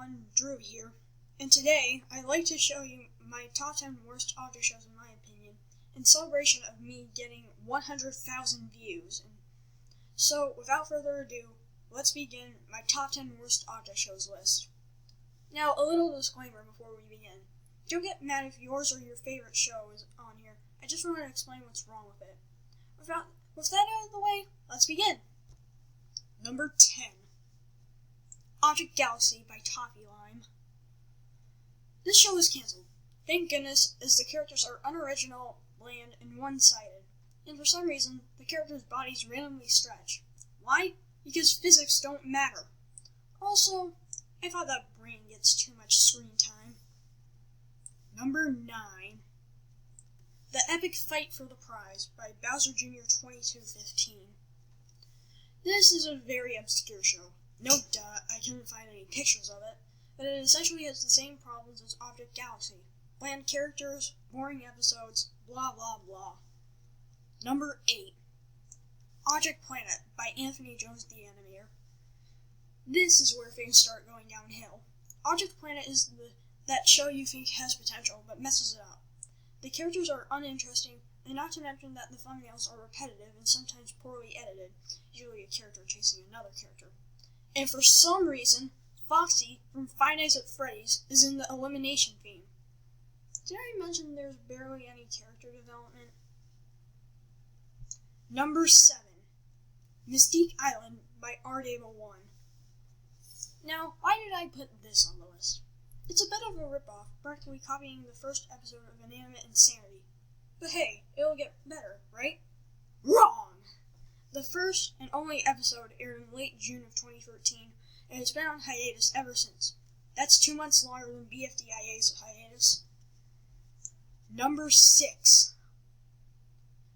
everyone, Drew here, and today I'd like to show you my top 10 worst object shows in my opinion, in celebration of me getting 100,000 views. So, without further ado, let's begin my top 10 worst object shows list. Now, a little disclaimer before we begin. Don't get mad if yours or your favorite show is on here. I just want to explain what's wrong with it. With that out of the way, let's begin. Number 10. Object Galaxy by Toffee Lime. This show is cancelled. Thank goodness, as the characters are unoriginal, bland, and one-sided. And for some reason, the characters' bodies randomly stretch. Why? Because physics don't matter. Also, I thought that Brain gets too much screen time. Number 9. The Epic Fight for the Prize by Bowser Jr. 2215. This is a very obscure show. No duh, I couldn't find any pictures of it, but it essentially has the same problems as Object Galaxy. Bland characters, boring episodes, blah blah blah. Number 8. Object Planet by Anthony Jones the Animator. This is where things start going downhill. Object Planet is that show you think has potential, but messes it up. The characters are uninteresting, and not to mention that the thumbnails are repetitive and sometimes poorly edited, usually a character chasing another character. And for some reason, Foxy from Five Nights at Freddy's is in the elimination theme. Did I mention there's barely any character development? Number 7. Mystique Island by Ardable1. Now, why did I put this on the list? It's a bit of a ripoff, practically copying the first episode of Inanimate Insanity. But hey, it'll get better, right? Wrong! The first and only episode aired in late June of 2013, and it's been on hiatus ever since. That's 2 months longer than BFDIA's hiatus. Number 6.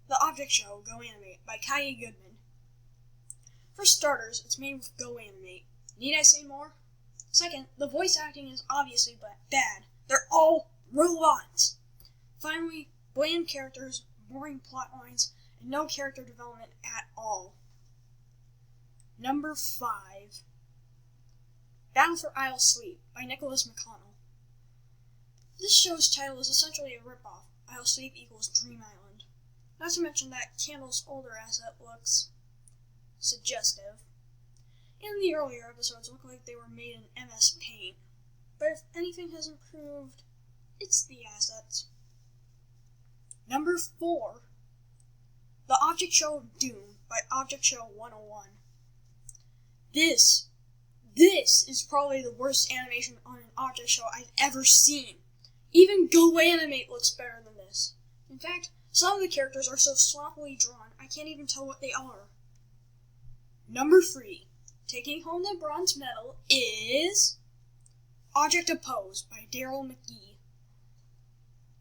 The Object Show Go Animate by Kaya Goodman. For starters, it's made with Go Animate. Need I say more? Second, the voice acting is obviously bad. They're all robots. Finally, bland characters, boring plot lines, and no character development at all. Number 5. Battle for Isle Sleep by Nicholas McConnell. This show's title is essentially a ripoff. Isle Sleep equals Dream Island. Not to mention that Candle's older asset looks suggestive. And the earlier episodes look like they were made in MS Paint. But if anything has improved, it's the assets. Number 4. The Object Show of Doom by Object Show 101. This is probably the worst animation on an object show I've ever seen. Even Go Animate looks better than this. In fact, some of the characters are so sloppily drawn, I can't even tell what they are. Number 3. Taking home the bronze medal is Object Oppose by Daryl McGee.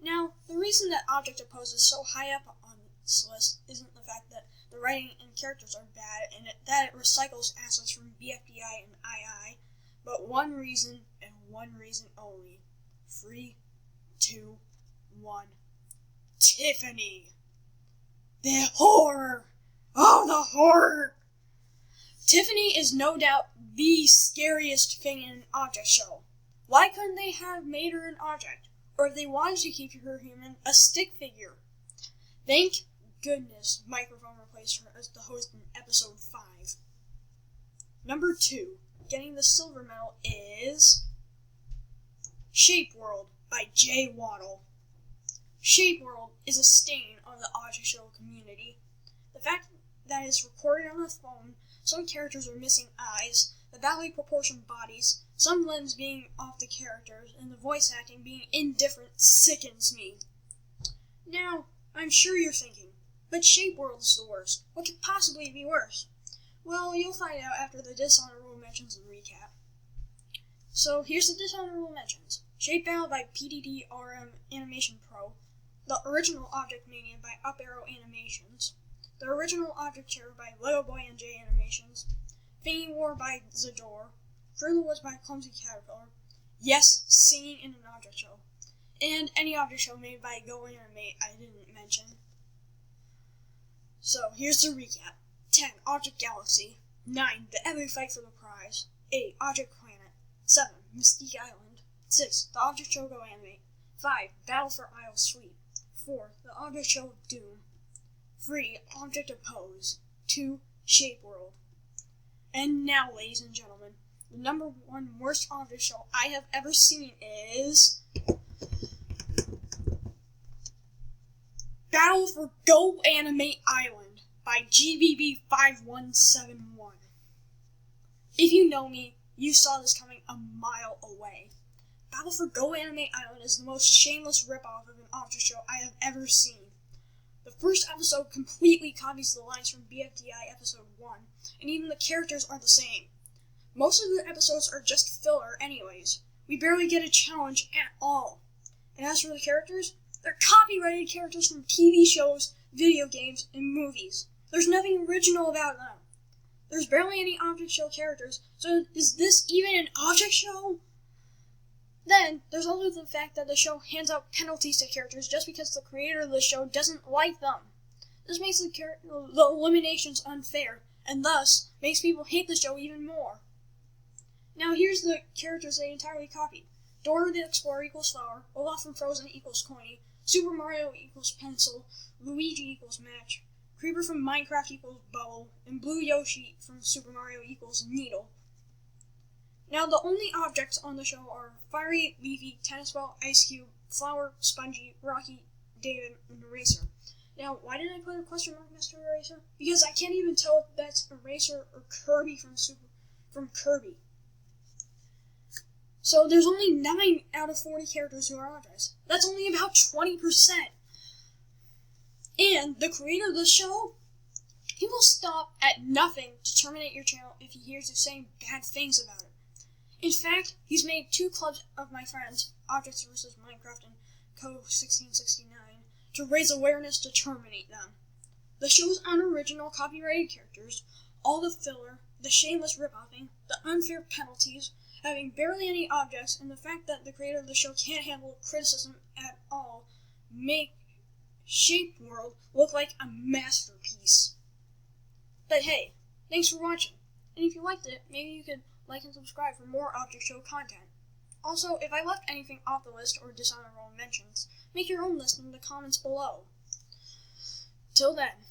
Now, the reason that Object Oppose is so high up on this list isn't the fact that the writing and characters are bad and that it recycles assets from BFDI and II, but one reason and one reason only. 3, 2, 1. Tiffany! The horror! Oh, the horror! Tiffany is no doubt the scariest thing in an object show. Why couldn't they have made her an object? Or if they wanted to keep her human, a stick figure? Thank goodness Microphone replaced her as the host in episode 5. Number 2. Getting the silver medal is Shape World by Jay Waddle. Shape World is a stain on the object show community. The fact that it's recorded on the phone, some characters are missing eyes, the badly proportioned bodies, some limbs being off the characters, and the voice acting being indifferent sickens me. Now, I'm sure you're thinking, but Shape World is the worst. What could possibly be worse? Well, you'll find out after the dishonorable mentions and recap. So, here's the dishonorable mentions. Shape Battle by PDD-RM Animation Pro, the original Object Mania by Up Arrow Animations, the original Object Terror by Lego Boy and J Animations, Thingy War by Zador, Further Woods by Clumsy Caterpillar, yes, singing in an object show, and any object show made by Go Animate I didn't mention. So, here's the recap. 10. Object Galaxy. 9. The Epic Fight for the Prize. 8. Object Planet. 7. Mystique Island. 6. The Object Show Go Animate. 5. Battle for Isle Sweep. 4. The Object Show of Doom. 3. Object of Pose. 2. Shape World. And now, ladies and gentlemen, the number 1 worst object show I have ever seen is Battle for Go Animate Island by GBB5171. If you know me, you saw this coming a mile away. Battle for Go Animate Island is the most shameless ripoff of an object show I have ever seen. The first episode completely copies the lines from BFDI episode 1, and even the characters are the same. Most of the episodes are just filler anyways. We barely get a challenge at all. And as for the characters, they're copyrighted characters from TV shows, video games, and movies. There's nothing original about them. There's barely any object show characters, so is this even an object show? Then, there's also the fact that the show hands out penalties to characters just because the creator of the show doesn't like them. This makes the eliminations unfair, and thus makes people hate the show even more. Now here's the characters they entirely copied. Dora the Explorer equals Flower, Olaf from Frozen equals Coiny, Super Mario equals Pencil, Luigi equals Match, Creeper from Minecraft equals Bubble, and Blue Yoshi from Super Mario equals Needle. Now, the only objects on the show are Fiery, Leafy, Tennis Ball, Ice Cube, Flower, Spongy, Rocky, David, and Eraser. Now, why did I put a question mark next to Eraser? Because I can't even tell if that's Eraser or Kirby from Kirby. So there's only 9 out of 40 characters who are objects. That's only about 20%. And the creator of the show, he will stop at nothing to terminate your channel if he hears you saying bad things about it. In fact, he's made 2 clubs of my friends, Objects vs. Minecraft and Co1669, to raise awareness to terminate them. The show's unoriginal copyrighted characters, all the filler, the shameless rip-offing, the unfair penalties, having barely any objects, and the fact that the creator of the show can't handle criticism at all, make Shape World look like a masterpiece. But hey, thanks for watching, and if you liked it, maybe you could like and subscribe for more object show content. Also, if I left anything off the list or dishonorable mentions, make your own list in the comments below. Till then.